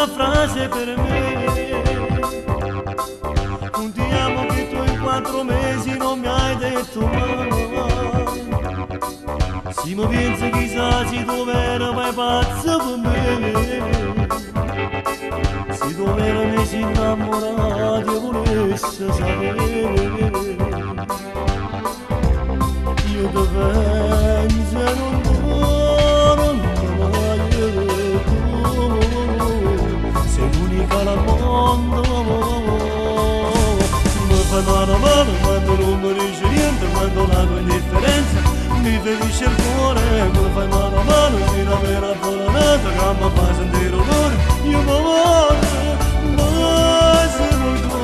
una frase per me. Un ti amo che tu in 4 mesi non mi hai detto mai. Se mi pensi chissà se tu vera mai pazzo per me. Se tu vera mi sei innamorato io volessi sapere. Io ti penso e non sei l'unica al mondo. Mi fai mano a mano quando non mi dici niente, quando la tua indifferenza mi ferisce il cuore. Mi fai mano a mano fino a vera buonanotte che mi fa sentire l'odore. Io mi muoio, ma se vuoi tu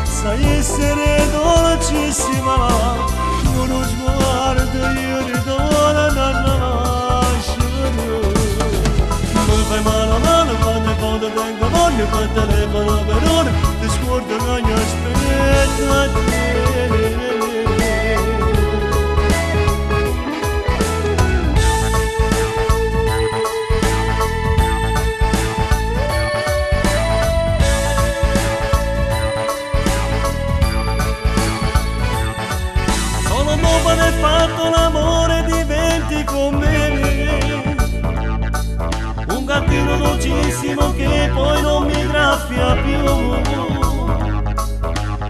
sai essere dolcissima. Con uno sguardo io ritorno a nascere. Mi fai mano a mano quando tengo voglia, col telefono per ore, ti scordo che ogni aspetto a te. Solo dopo aver fatto l'amore diventi con me un gattino dolcissimo che poi non mi graffia più.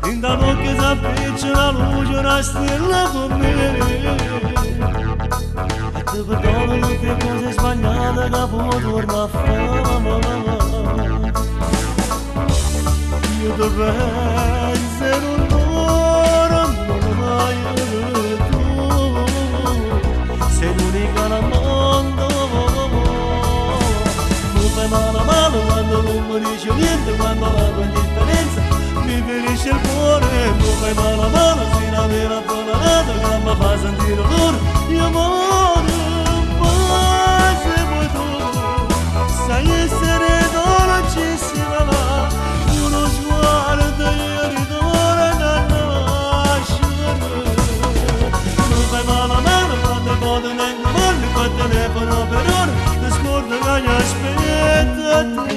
Intanto che s'appiccia la luce una stella con me. E ti perdono tutte le cose sbagliate che poi torno a fare. Io ti penso e non torno mai tu. Sei l'unica al mondo. Mi fai mano a mano quando non mi dici niente, quando la tua indifferenza mi ferisce il cuore. Mi fai mano a mano fino a vera buonanotte che mi fa sentire l'odore. Io muoio, ma se vuoi tu sai essere dolcissima. Uno sguardo io ritorno a nascere. Mi fai mano a mano quando poi tengo voglia, col telefono per ore ti scordo che ogni aspetto a te.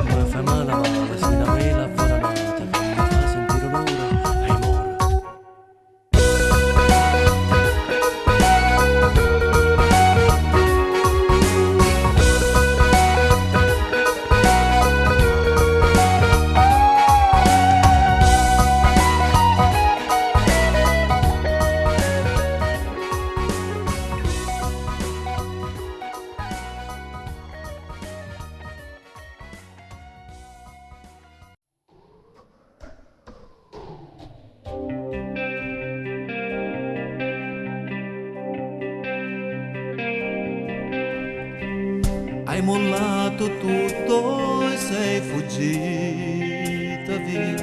Mi fai mano a mano fino a vera buonanotte che mi fa sentire l'odore. Amore. Hai mollato tutto e sei fuggita via.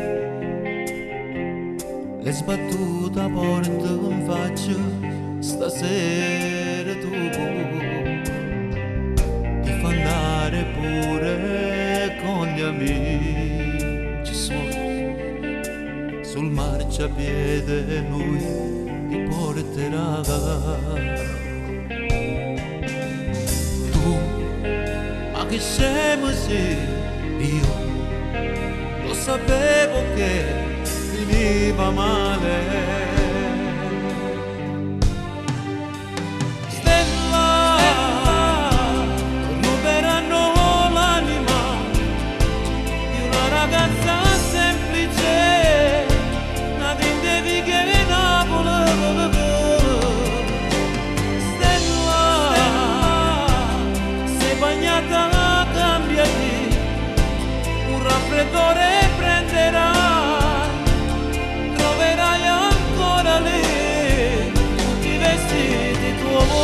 L'hai sbattuta a porta in faccia, stasera tu ti fa andare pure con gli amici suoi. Sul marciapiede lui ti porterà. Ma che scemo sei, io lo sapevo che finiva male. Stella, ruberanno l'anima di una ragazza semplice, nata in devi che Napoli. Bagnata cambiati, un raffreddore prenderà, troverai ancora lì tutti i vestiti tuoi.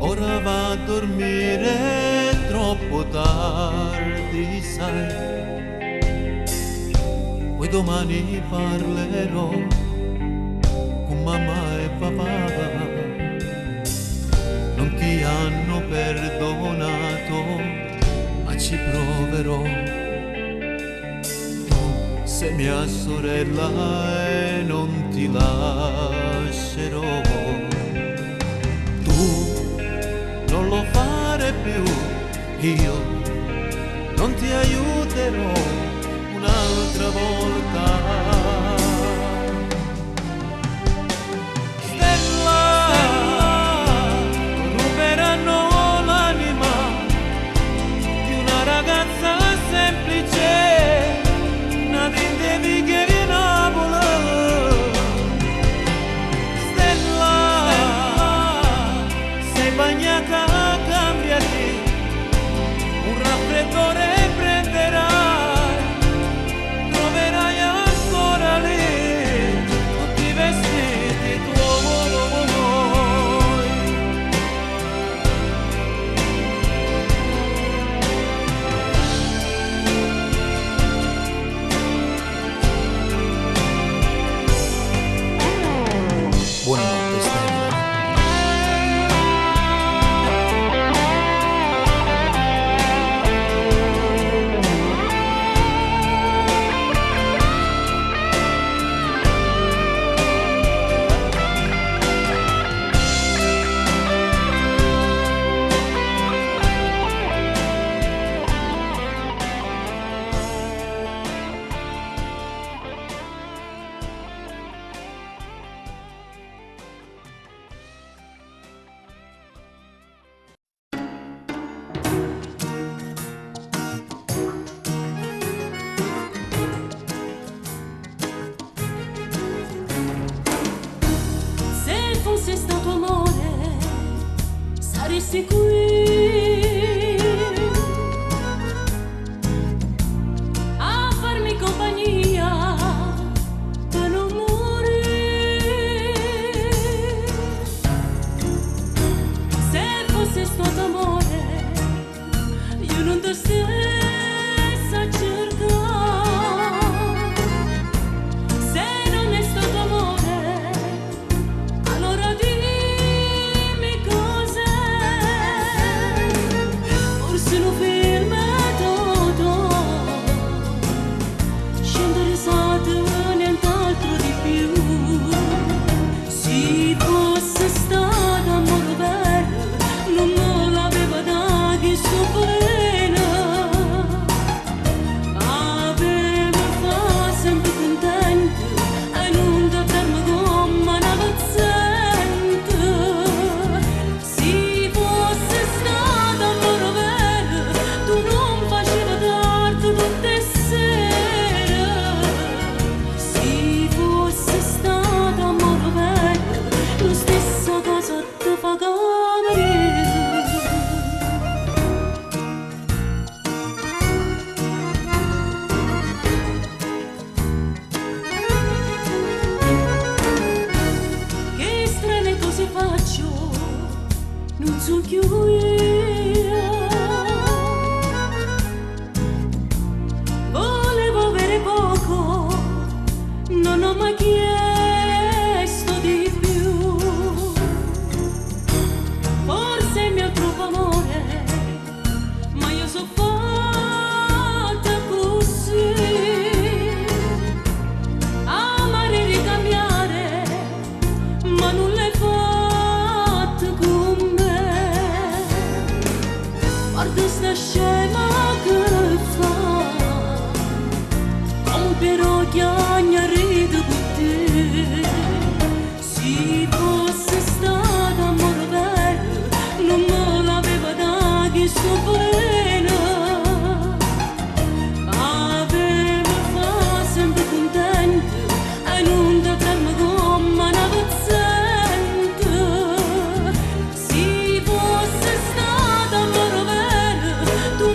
Ora va a dormire, troppo tardi sai, poi domani parlerò con mamma e papà. hanno perdonato, ma ci proverò. Tu sei mia sorella e non ti lascerò. Tu non lo fare più, io non ti aiuterò un'altra volta. Buonanotte Stella. Fosse stato amore, saresti qui a farmi compagnia per non morire. Se fosse stato amore, io non ti stessa cercare. Se non è stato amore, allora dimmi cos'è. Forse non ferma tutto, scendere risate, nient'altro di più. Se fosse stato amore vero, non me l'aveva dato che sofferenza. Aveva fa sempre contento e non da ferma come una paziente. Se fosse stato amore vero, tu non facevi tardi tutte sere. Se fosse stato amore vero, la stessa cosa ti fa capire. Che strane cose faccio, non so più io. Volevo avere poco, non ho mai chiesto di più. Forse il mio troppo amore, ma io so fatta così. Amare e ricambiare, ma non l'hai fatto con me. Guarda sta scema che fa, come però chiagna ride con te. Se fosse stato amore vero, non me l'aveva dato che sofferenza. Aveva fa sempre contento e non da ferma come una paziente. Se fosse stato amore vero, tu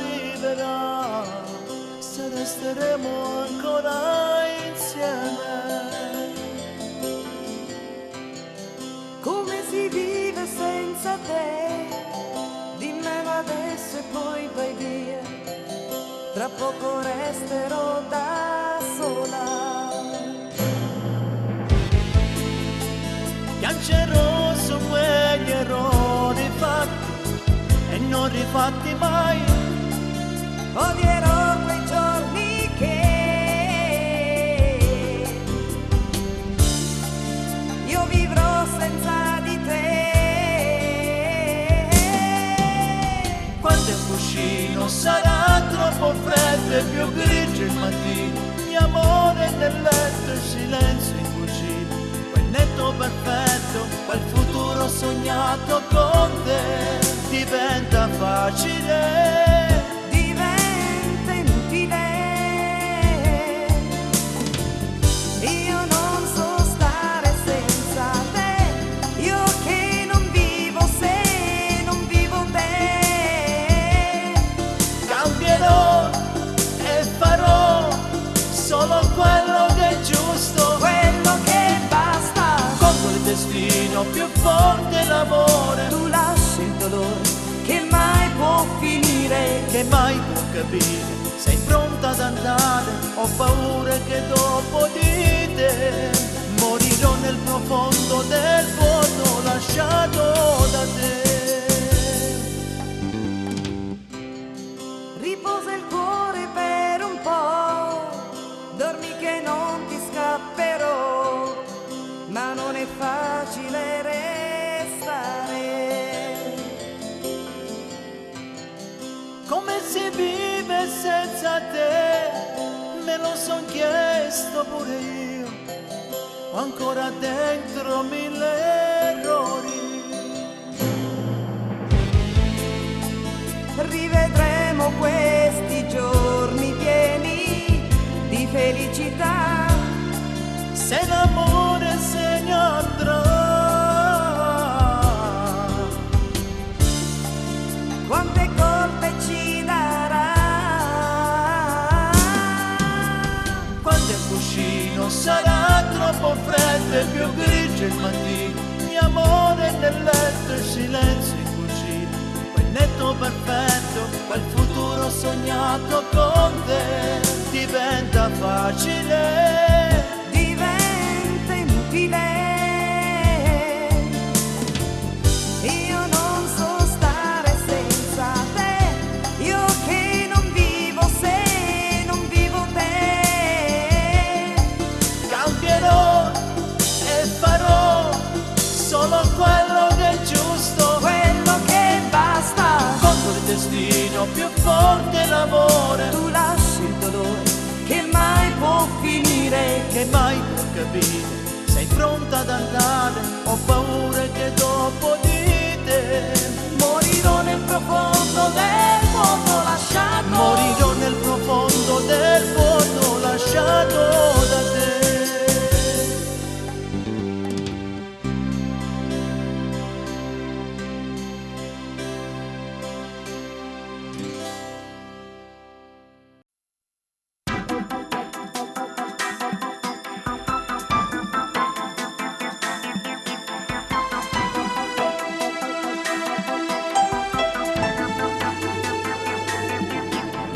arriverà se resteremo ancora insieme. Come si vive senza te? Dimmelo adesso e poi vai via. Tra poco resterò da sola. Piangerò su quegli errori fatti e non rifatti mai. Odierò quei giorni che io vivrò senza di te. Quando il cuscino sarà troppo freddo e più grigio il mattino, mio amore nel letto il silenzio in cucina, quel netto perfetto, quel futuro sognato con te diventa facile, Diventa inutile. Io non so stare senza te. Io che non vivo se non vivo te. cambierò e farò solo quello che è giusto, Quello che basta. contro il destino più forte l'amore, Tu lasci il dolore che mai può finire. che mai può capire. Sei pronta ad andare, ho paura che dopo di te morirò nel profondo del vuoto lasciato da te. Riposa il cuore per un po', dormi che non ti scapperò, ma non è facile restare. Come si vive senza te? Me lo son chiesto pure io, ho ancora dentro mille errori. Rivedremo questi giorni pieni di felicità. Se l'amore se ne andrà, Quante colpe ci darà. quando il cuscino sarà troppo freddo e più grigio il mattino, mio amore nel letto il silenzio in cucina, quel netto perfetto, quel futuro sognato con te diventa facile, Diventa inutile. Io non so stare senza te. Io che non vivo se non vivo te. cambierò e farò solo quello che è giusto, Quello che basta. contro il destino più forte l'amore, Tu lasci il dolore che mai può finire. che mai può capire. Sei pronta ad andare, ho paura che dopo di te Morirò nel profondo del vuoto lasciato. morirò nel profondo del vuoto lasciato da te.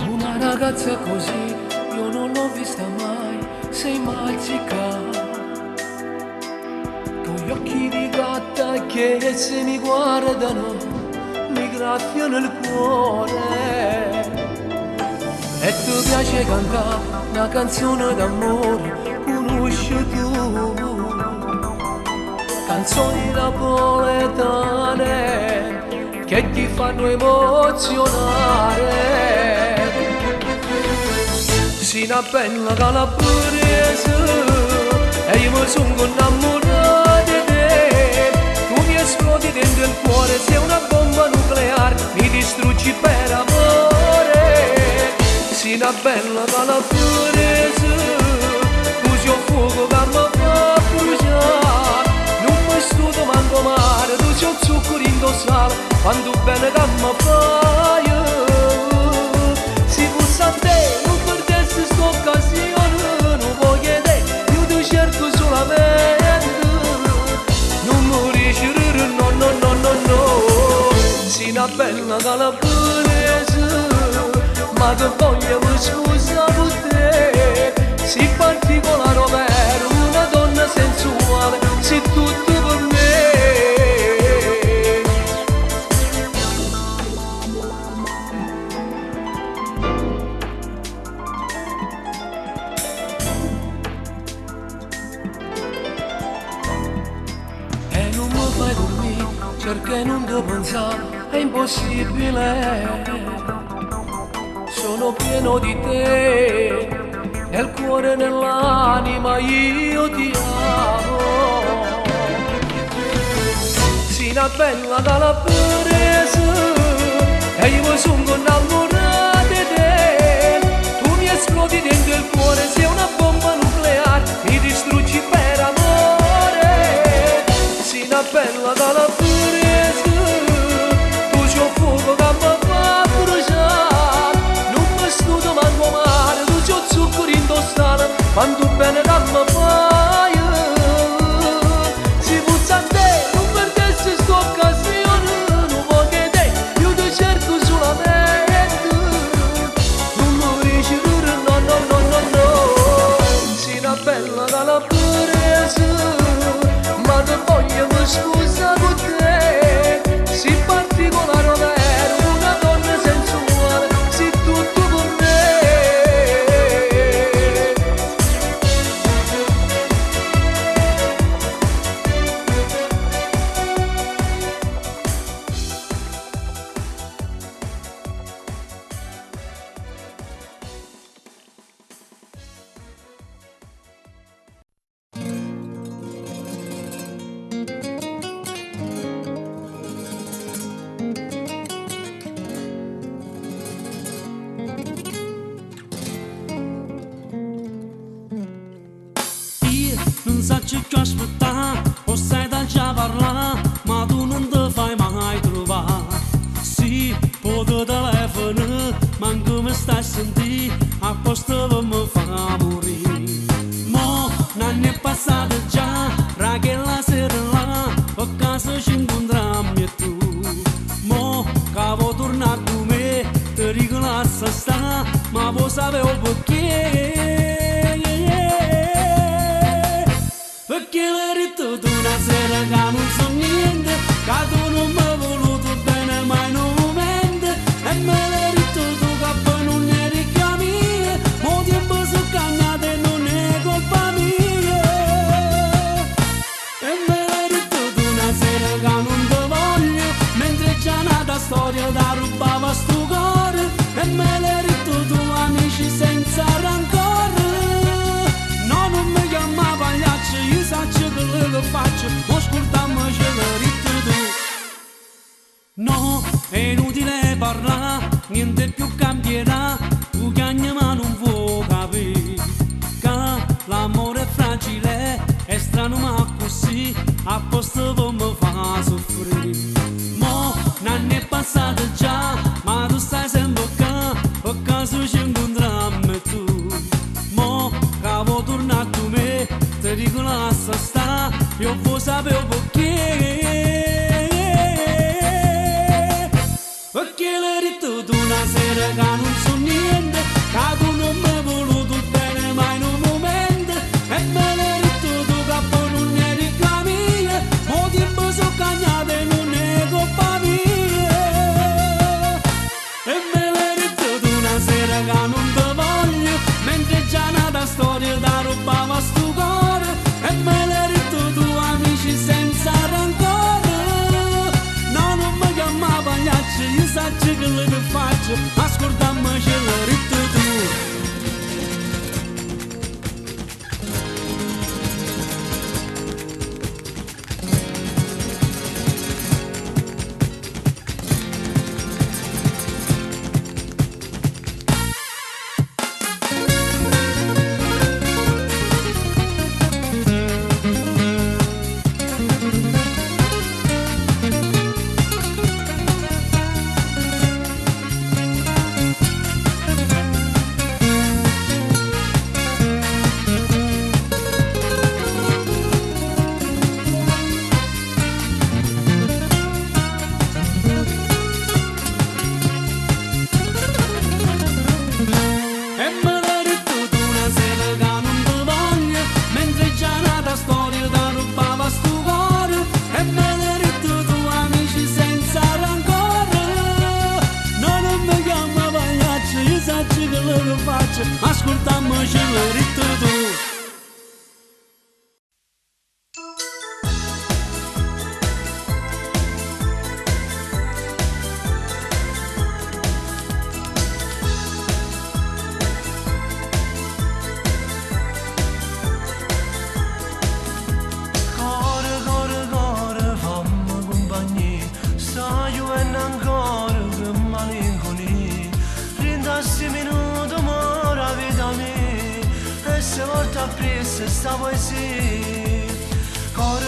Una ragazza così io non l'ho vista mai, sei magica. Con gli occhi di gatta che se mi guardano mi graffiano il cuore. E ti piace cantare una canzone d'amore, conosci tu canzoni napoletane che ti fanno emozionare. Si una bella calabrese e io mi sono innamorato di te. Tu mi esplodi dentro il cuore, sei una bomba nucleare, mi distruggi per amore. Si una bella calabrese, così ho fuoco che mi fa bruciare. Non mi studo manco male, tu c'è il zucchero in sale, quando bene che mi fai. bella calabrese, ma che voglia mi scusa per te, si particolare vero, una donna sensuale, sei tutto per me. E non mi fai dormire, perché non ti pensare, è impossibile. Sono pieno di te, nel cuore e nell'anima io ti amo. Sei una bella calabrese e io sono innamorato di te. Tu mi esplodi dentro il cuore, sei una bomba nucleare, mi distruggi per amore. Sei una bella calabrese, tu c'ho fuoco che mi fa bruciare. Non mi studo manco male, tu c'ho zucchero in tostata, quanto bene che mi fai. Si puzza a te, non perdessi sta occasione, non vuoi che te, io ti cerco solamente. Non lo dici pure no, no, no, no, no. Sei una bella calabrese, ma che voglio mi scusa con te, sei particolare vero, una donna sensuale, sei tutto per me. Io non so che aspettare, o sai da già parlare, ma tu non ti fai mai trovare. Sì, poco telefono, ma come stai a sentire, a posto per mi fa morire. Mo, un anno è passato già, che la sera là, a casa ci incontriamo e tu. Mo, che vuoi tornare con me, ti riconosco sta, ma voi sapevo perché. Perché l'ho detto una sera che non so niente, che tu non mi hai voluto bene mai in un momento. E me l'hai detto tu che poi non eri che mia, mo tempo sono cannato e non è colpa mia. E me l'hai detto tu una sera che non ti voglio, mentre già nata storia da rubava sto cuore. E me l'hai detto tu amici senza rancore. No, non mi chiama pagliaccio, io saccio quello che faccio, non scordammi ce l'ho detto tu. No, è inutile parlare, niente più cambierà, tu chiami ma non può capire, che l'amore è fragile, è strano ma così, a posto per mi fa soffrire. Mo, un anno è passato già, ma tu stai sempre qua, per caso ci incontriamo e tu. Mo, che vuoi tornare con me, ti dico lascia sta, io vuoi sapere perché. Perché l'hai detto tu una sera che non so niente, che tu non mi hai voluto bene mai in un momento. E me l'hai detto tu che poi non eri che mia, mo tempo sono cagnato e non è colpa mia. E me l'hai detto tu una sera che non ti voglio, mentre già nata storia da rubava sto cuore. E me l'hai detto tu amici senza rancore. No, non mi chiama pagliaccio, io saccio quello che faccio, ascoltammi ce l'hai detto tu. ce merito tu. Sta poesia, core,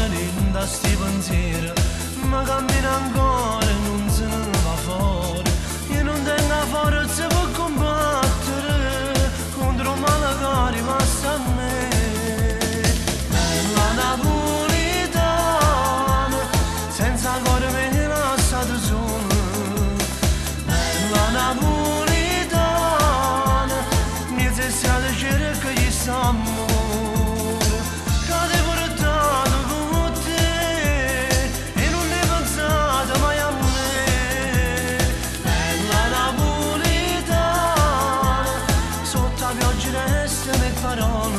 linda sti pensieri, ma cammina ancora e non se ne va fuori. Io non tengo forza per combattere contro un male che rimasta a me. Bella napolitana, senza cuore me lasciate solo. Bella napolitana, mi sei stata cerca di s'amore, cade portato con te e non ne pensate mai a me. Bella napolitana, sotto la pioggia restano le parole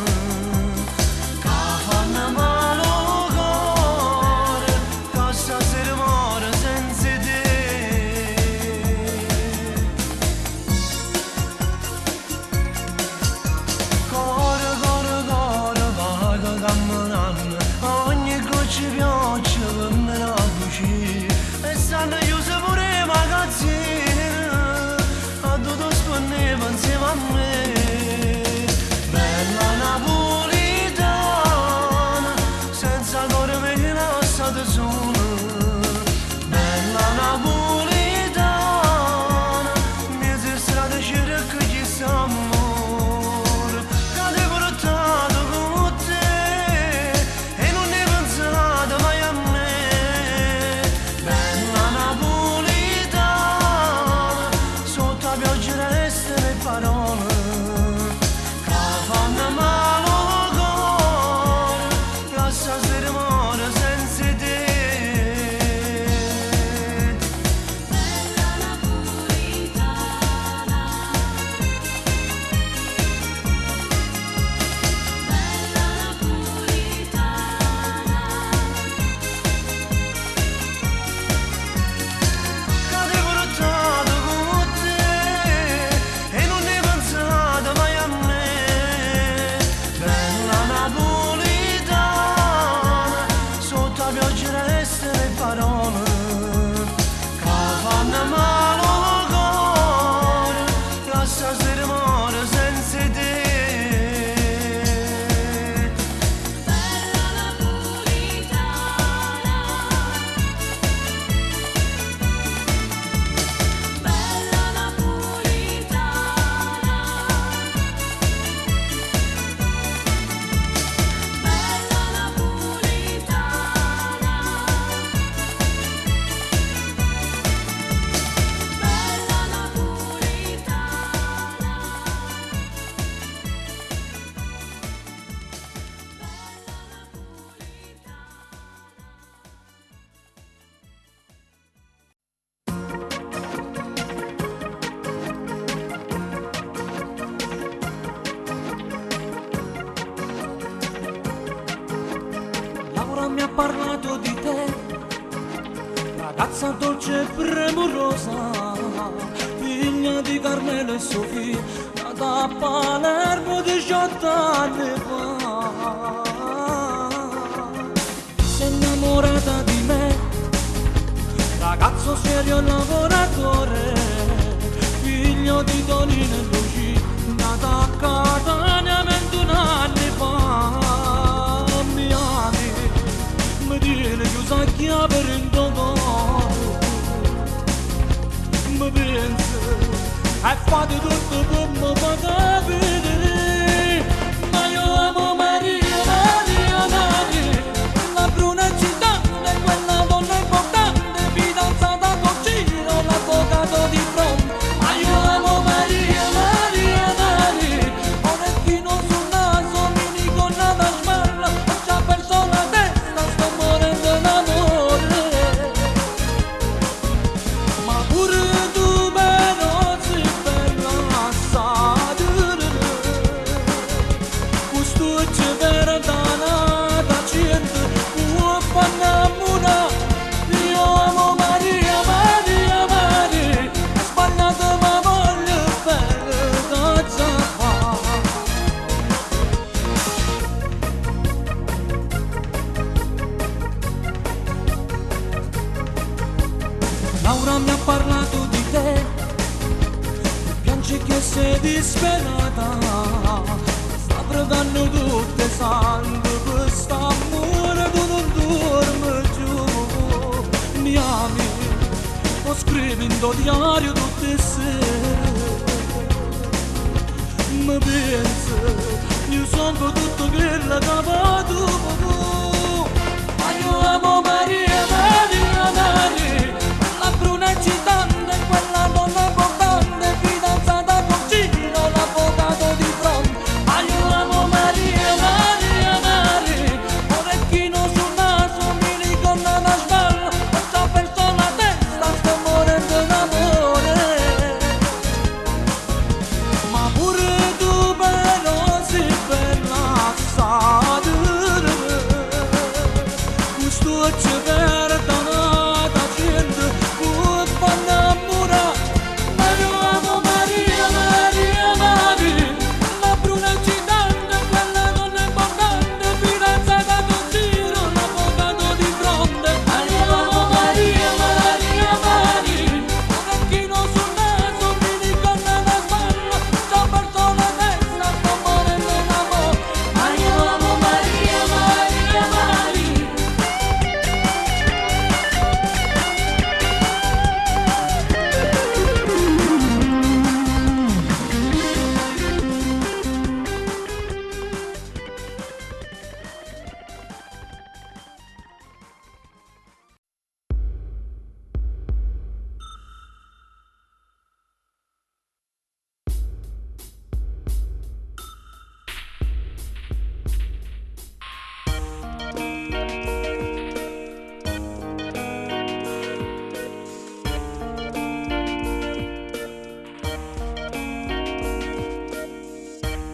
che fanno male al cuore, che stasera muore senza te. Ogni goccia pioggia per me la cucina e stanno chiuse pure i magazzini, a tutto sponneva insieme a me. Bella napolitana, senza cuore me lasciate sola. Bella napolitana, mi sei strada cerca chi s'amore, cade portato con te. Parole che fanno male al cuore, lascia sera muore senza te. Bella napolitana, bella napolitana, Cade portato con te e non ne pensate mai a me. Bella napolitana, sotto la pioggia restano le parole che fanno male al cuore, lascia sera muore senza te. bella napolitana, bella napolitana, bella Laura mi ha parlato di te, ragazza dolce e premurosa, figlia di Carmelo e Sofia, nata a Palermo 18 anni fa. Sei innamorata di me, ragazzo serio e lavoratore, figlio di Tonino e Luci, nata a Catania 21 anni fa. Mi ami, mi tieni chiusa a chiave in dono, mi pensi e fate tutto per me capire. Ma io amo Maria, Maria, Maria, la bruna gitana, quella donna importante, fidanzata con Ciro, l'avvocato di fronte. Ma io amo Maria, Maria, Maria, orecchino sul naso, mini gonnata smalla, ho già perso la testa, sto morendo d'amore. Ma pure tu però sei bella assai, questo c'è verità da gente può innamorare. Io amo Maria, Maria, Maria, sbagliato ma voglio bene da fare. Laura mi ha parlato di te, piangi che sei disperata, sta provando tutte sangue, quest'amore tu non dormi giù, mi ami, lo scrivi in tuo diario tutte sere, mi pensi, io sono tutto quello che va tu, ma io amo Maria, Maria, Maria, la bruna eccitante, quella donna importante, fidanzata con Gino, l'avvocato di fronte. Ma io amo Maria, Maria, Maria, orecchino sul naso, mi ricorda una spalla, ho già perso la testa, sto morendo d'amore. Ma pure tu però sei bella assai, questo c'è verità.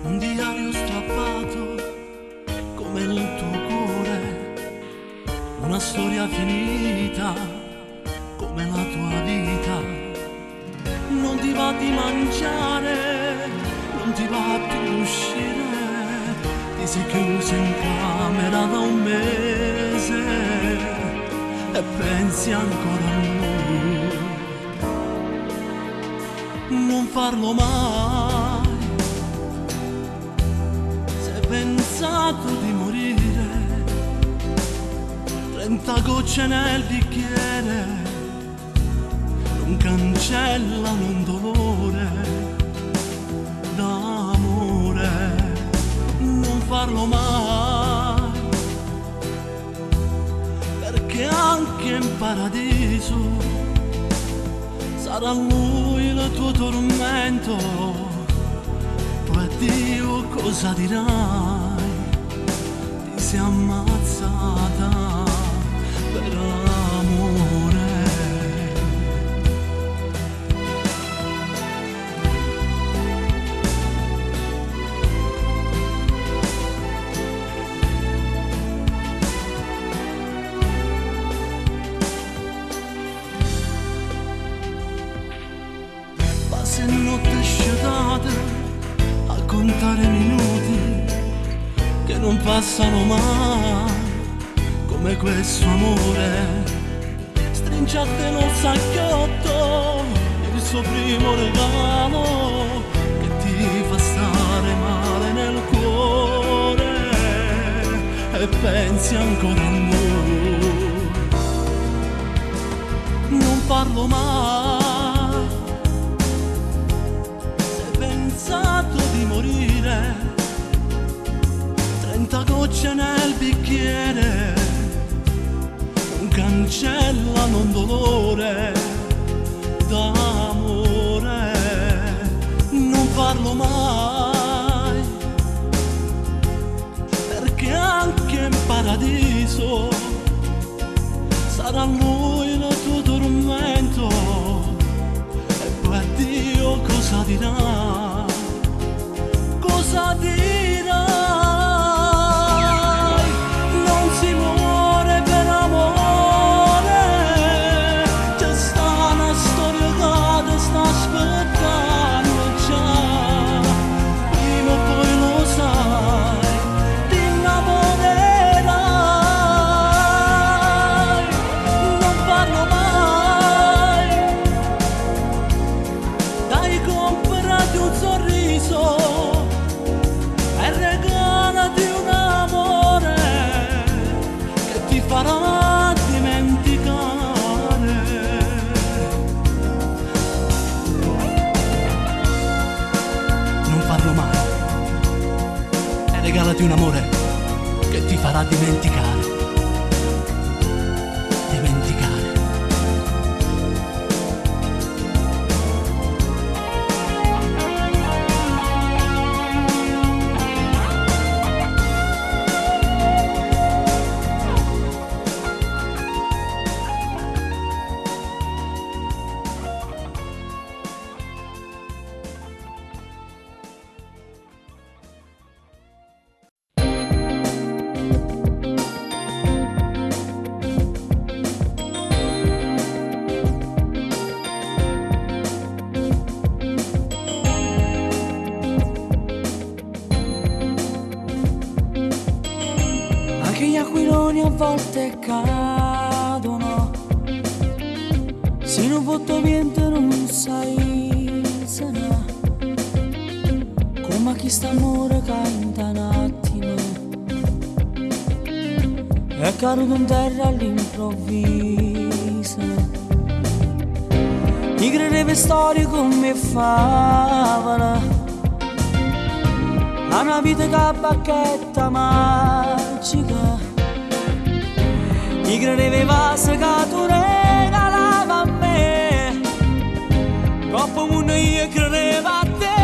Un diario strappato come il tuo cuore, una storia finita come la tua vita. Non ti va di mangiare, non ti va di uscire, ti sei chiuso in camera da un mese e pensi ancora a lui. Non farlo mai, pensato di morire, 30 gocce nel bicchiere non cancellano un dolore d'amore. Non farlo mai, perché anche in paradiso sarà lui il tuo tormento. Dio, cosa dirai? Ti sei ammazzata per amore. Passe notte sciatate contare minuti che non passano mai, come questo amore. Stringe a te lo sacchiotto, il suo primo regalo che ti fa stare male nel cuore e pensi ancora a lui. Non farlo mai, pensato di morire, 30 gocce nel bicchiere non cancellano un dolore d'amore. Non farlo mai, perché anche in paradiso sarà lui il tuo tormento. E poi a Dio cosa dirà? Cosa dirà? di un amore che ti farà dimenticare. Dimenticare. Gli aquiloni a volte cadono, se non foto niente non sai se no, come chi sta amore canta un attimo, è caduto in terra all'improvviso, mi credeva storie come favola, a una vita che bacchetta magica. Mi credeva se che tu regalava a me, troppo mondo io credeva a te.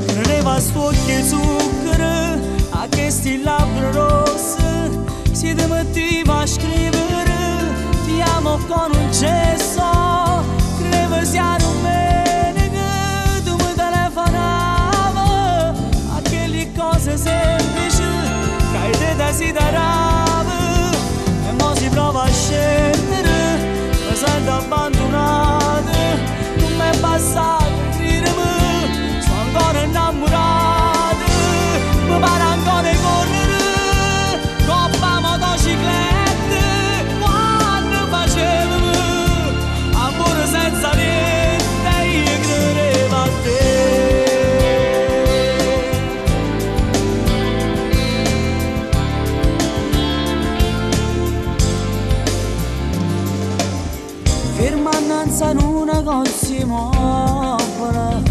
Credeva a sto occhio zucchero, a questi labbra rosse, si ti metteva a scrivere, ti amo con un gesto, credeva sia domenica, tu mi telefonava, a quelle cose semplici che ti desideravo, e mo si prova a scendere, mi sento abbandonato, non mi è passato a dirmi, sto ancora innamorato, mi pare ancora di correre, coppa motociclette, quando facevamo amore senza niente, io credevo a te. Ferma innanzi a una consumobile,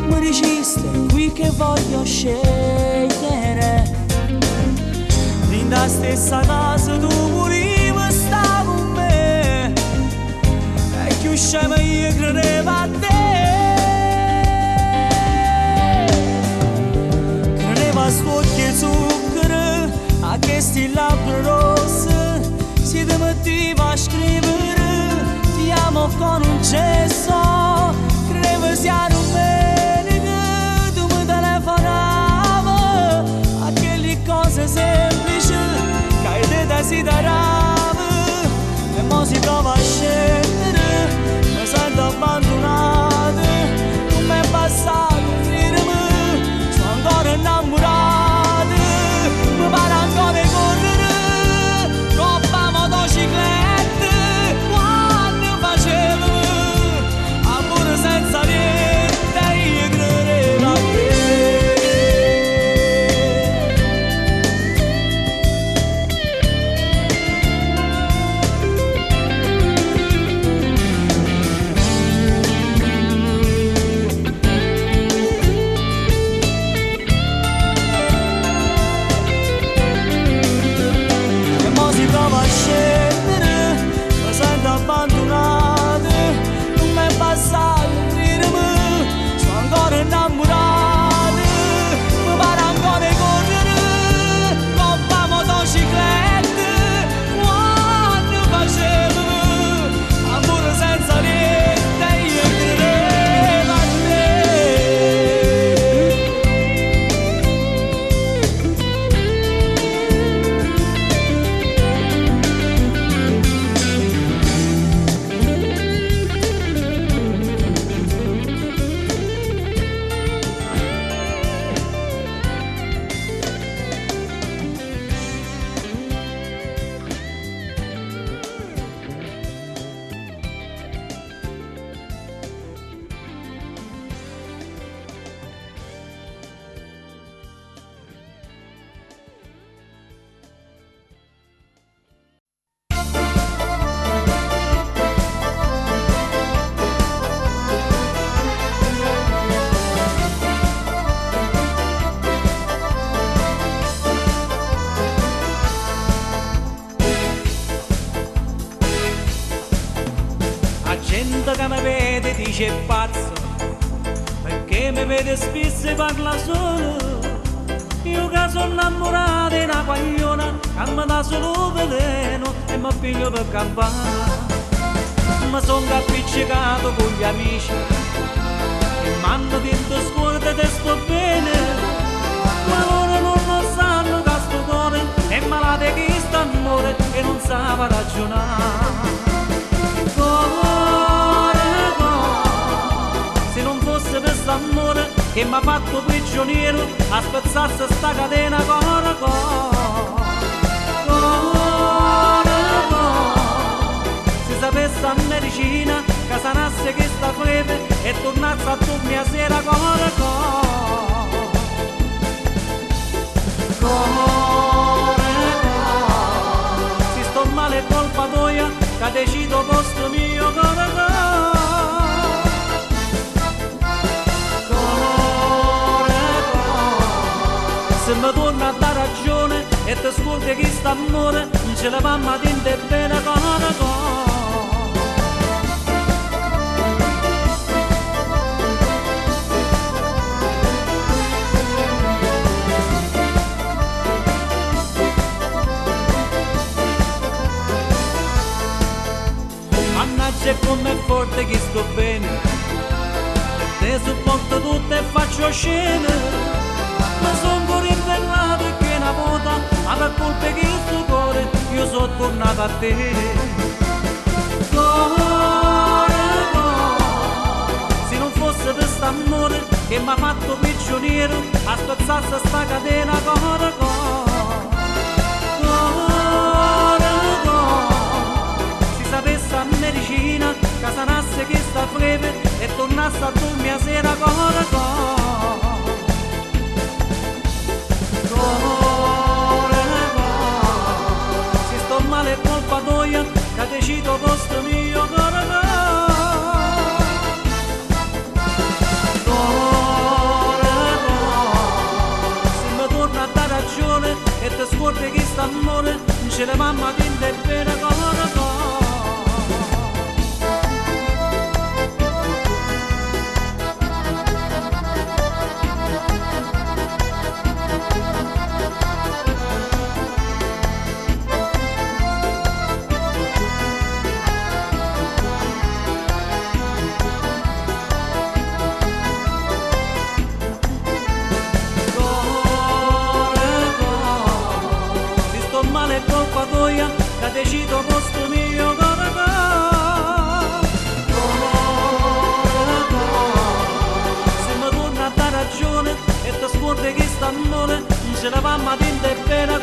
mi diciste qui che voglio scegliere, nella stessa casa tu pure sta con me, e più scema io credevo a te, credevo a sto occhio zucchero, a questi labbra rosse, si ti metteva a scrivere, ti amo con un gesto, credevo sia domenica, tu mi telefonava, a quelle cose semplici che ti desideravo, e mo si prova a scendere, mi sento abbandonato. c'è pazzo, perché mi vede spesso e parla solo. Io che sono innamorata di una guagliona, che mi dà solo veleno e mi piglio per campare. Mi sono appiccicato con gli amici e mi hanno detto scuola te sto bene, ma loro non lo sanno che sto cuore è malato che sta amore e non sa ragionare. Se non fosse per st'amore che mi ha fatto prigioniero a spezzarsi sta catena core se sapesse a medicina che sanasse che sta febbre e tornasse a dormire a sera core se sto male è colpa tua che decido posto mio core se mi torna a dare ragione e ti scordi che sta amore non ce la mamma tinte bene mannaggia e com'è forte che sto bene te sopporto tutto e faccio scene. Ma son pure impellato e che una volta, ma per colpa che sto cuore io sono tornato a te. Se non fosse per st'amore che mi ha fatto prigioniero, a spezzarsi sta catena core si sapesse a medicina che sanasse che sta febbre e tornasse a dormire a sera core se sto male è colpa tua che decido posto mio se mi torna a dare ragione e ti scordi che sta amore non ce la mamma tinte bene che decido posto mio se mi torna a dare ragione e ti scordi che sta amore non ce la mamma tinte bene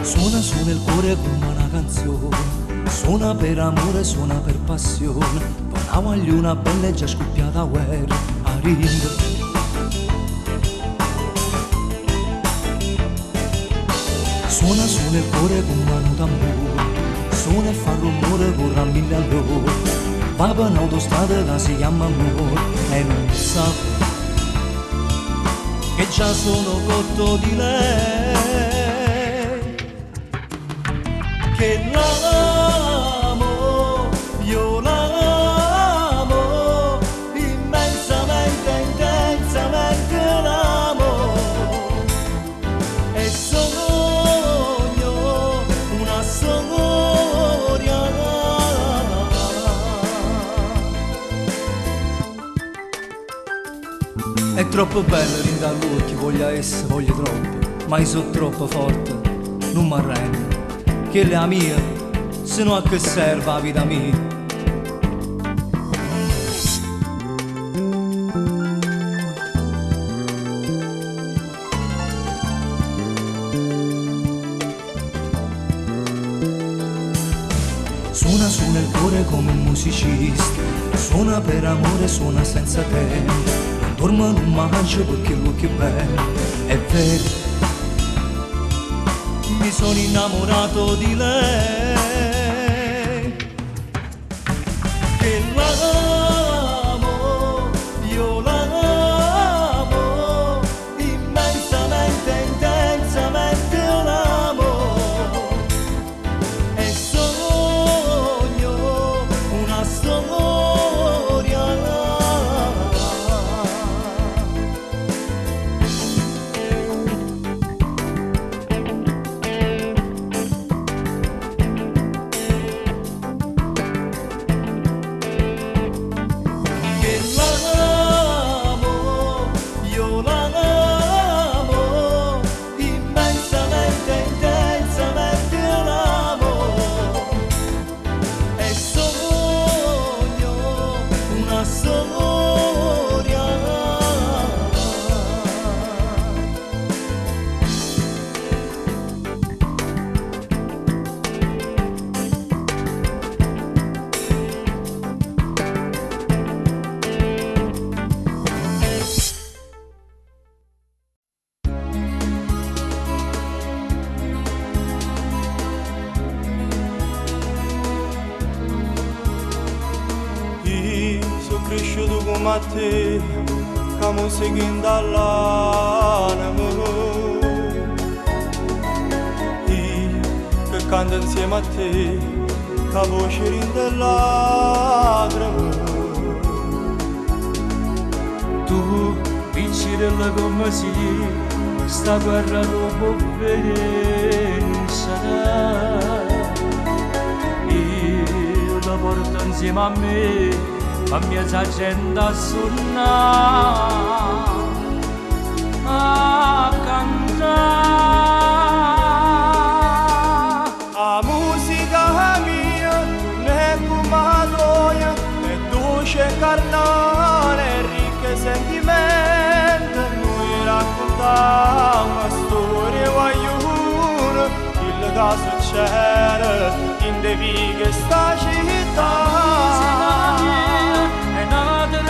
Suona il cuore come una canzone, suona per amore, suona per passione, una guagliona bella e già scoppiata a guerra, a ringo. Suona il cuore come un tamburo, suona e fa rumore, corre a mille all'ora, va per un'autostrada che si chiama amore e non sa che già sono cotto di lei. Che l'amo, io l'amo, immensamente, intensamente l'amo, e sogno una storia. È troppo bello rinda l'occhio, voglia essere, voglio troppo, ma io sono troppo forte, non mi arrendo. Che la mia, se no a che serve la vita mia? Suona il cuore cuore come un musicista, suona per amore, suona senza tempo, non dormo, non mangio perché lo che bello è vero. Mi sono innamorato di lei, che l'amo, io l'amo, immensamente, intensamente io l'amo, e sogno una storia. Cresciuto come a te, che mi seguendo all'anima. Io che canto insieme a te, che voce rinde lacrime. Tu vincirella come si, sta guerra non può vincere. Io la porto insieme a me, ma mia gente a suonare, a cantare. La musica mia non è come la tua, è dolce e carnale, è ricca e sentimento. Noi raccontiamo una storia guaiuna, il che succede in de vighe sta città.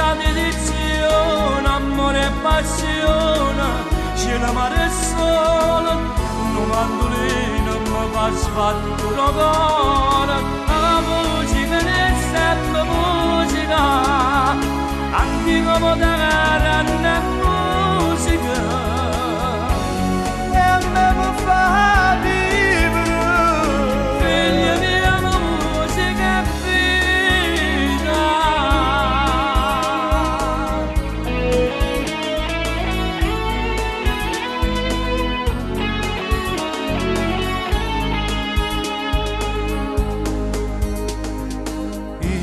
Tradizione, amore e passione, c'è l'amare solo, un mandolino mi fa sbattere il cuore, la musica è sempre musica, anche come da grande musica, E a me mi fa vivere, figlia mia musica è vita.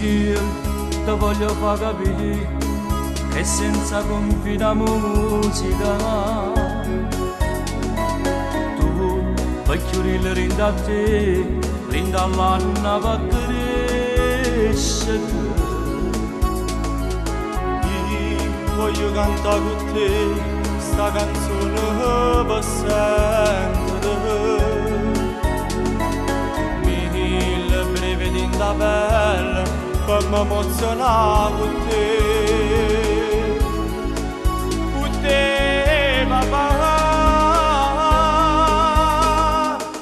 Io ti voglio far capire che senza confida musica tu puoi chiudere rinda a te, rinda all'anna per crescere. io voglio cantare con te sta canzone per sempre. Mille brividi in da pelle per m'emozionare con te, papà.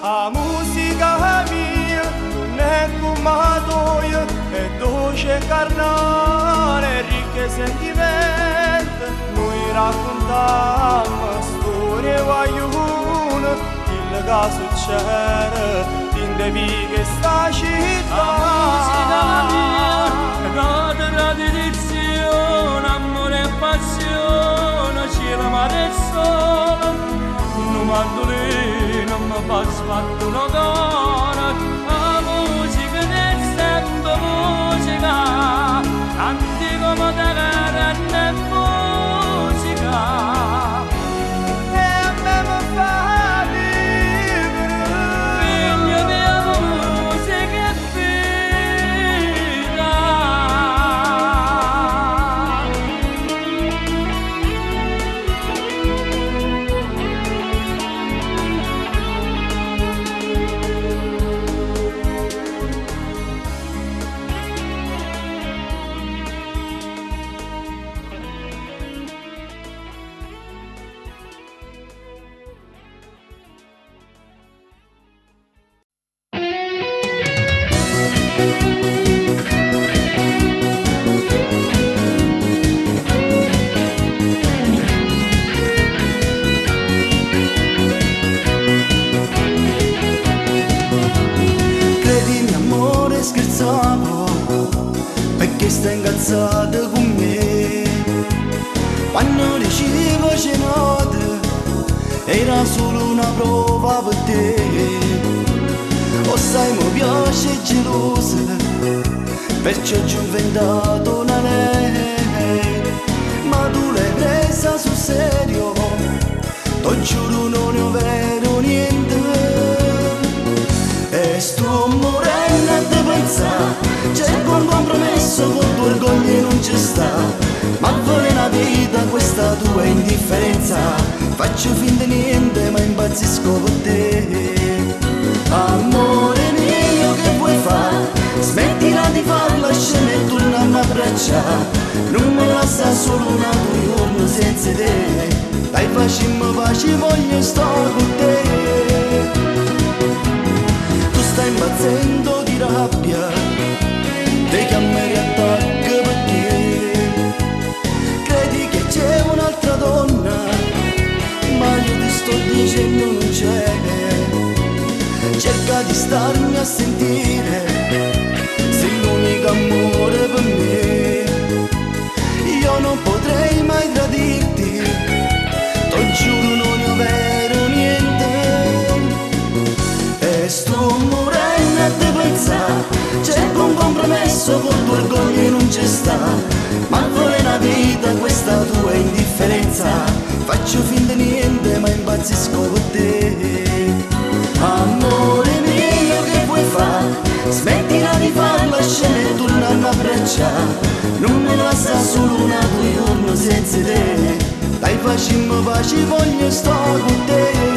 La musica mia non è come la tua, è dolce e carnale, è ricca e sentimento. Noi raccontiamo storie guaiune, il che succede in de vighe sta città. Tradizione, amore e passione, c'è l'amare solo, un mandolino mi fa sbattere il cuore, la musica è sempre musica, anche come da grande musica. E a me mi fa vivere, Figlio mia musica è vita. ci face notte, era solo una prova per te. O sai, mi piace gelosa, perciò ci ho inventato una lei. Ma tu l'hai presa sul serio, ti giuro non ne ho vero niente. E sto morendo a te pensare, cerco un compromesso con tuo orgoglio e non ci sta. Ma vuole una vita questa tua indifferenza, faccio finta di niente ma impazzisco per te. Amore mio che vuoi fare? Smettila di far la scena e tornarmi a abbracciare. Non mi lascia solo un altro giorno senza te. Dai facciamo pace, voglio stare con te. Tu stai impazzendo di rabbia, te chiami e attacca perché credi che c'è un'altra donna, ma io ti sto dicendo non c'è. Cerca di starmi a sentire, sei l'unico amore per me. Io non potrei mai tradirti, ti giuro non ne ho vero niente. E sto morendo a te pensare, cerco un compromesso con tuo orgoglio e non ci sta. Ma vuole una vita questa tua indifferenza, faccio finta di niente ma impazzisco per te. Amore mio che vuoi fare? Smettila di far la scena e tornarmi a abbracciare. Non mi lascia solo un altro giorno senza te. Dai facciamo pace, voglio stare con te.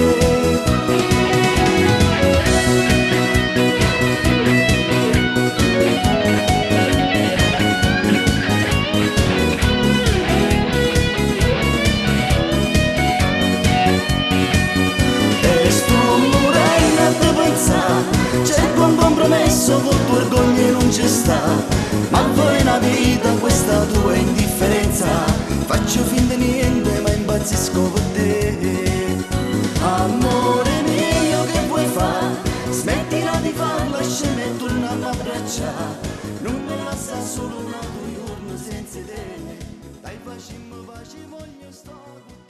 Cerco un compromesso con tuo orgoglio e non ci sta. Ma vuole una vita questa tua indifferenza, faccio finta di niente ma impazzisco per te. Amore mio che vuoi fare? Smettila di far la scena e tornarmi a abbracciare. Non mi lascia solo un altro giorno senza te. Dai facciamo pace, voglio stare con te.